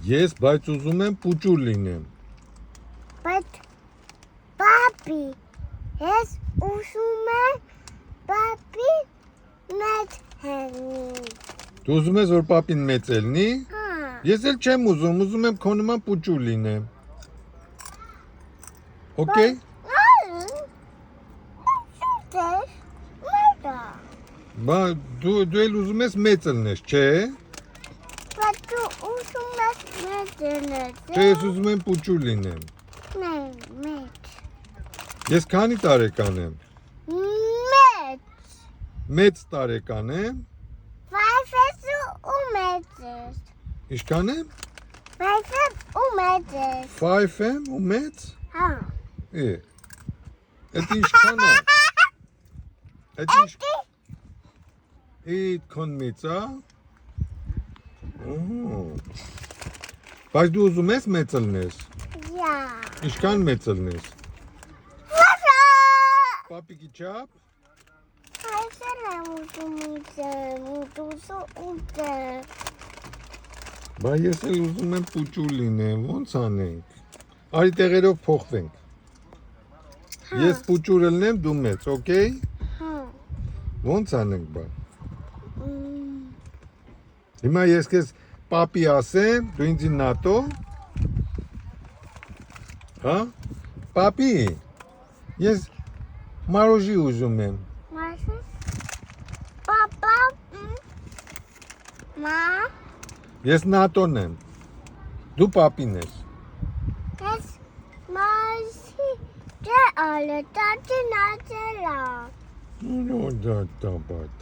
Ես բայց ուզում եմ պուճուր լինեմ։ Բայց պապի, ես ուզում եմ պապի մեծ լինի։ Դու ուզում ես որ պապին մեծ լինի։ Հա։ Ես էլ չեմ ուզում եմ քո նման պուճուր լինեմ։ Okay։ Բա դու էլ ուզում ես մեծ լինես, չէ՞։ Բայց դու ուզում ես մեծ լինես։ Չէ, ես ուզում եմ պուճուր լինեմ։ Մեծ։ Ես քանի տարեկան եմ։ Մեծ։ Մեծ տարեկան եմ։ 5 ես ու մեծ ես։ Ինչքան եմ։ 5 ես ու մեծ ես։ 5 եմ ու մեծ։ Հա։ Այդ ինչքան է։ Այդ քան մեծ է։ Բայց դու ուզում ես մեծ լինես։ Յա։ Ինչքան մեծ լինես։ Պապիկի չափ։ Այսօր եմ ուզում Բա ես էլ ուզում եմ պուճուր լինեմ, ոնց անենք։ Արի տեղերով փոխվենք։ Ես պուճուր լինեմ, դու մեծ, օքեյ։ Հա։ Ոնց անենք բա։ Հիմա ես քեզ պապի ասեմ, դու ինձ նատո։ Հա։ Պապի։ Ես մարոժի ուզում եմ։ Պապա։ Մա։ Ես նատոն եմ։ Դու պապին ես։ Ես մայիսի դե ալը տատի նացելա։ No, that.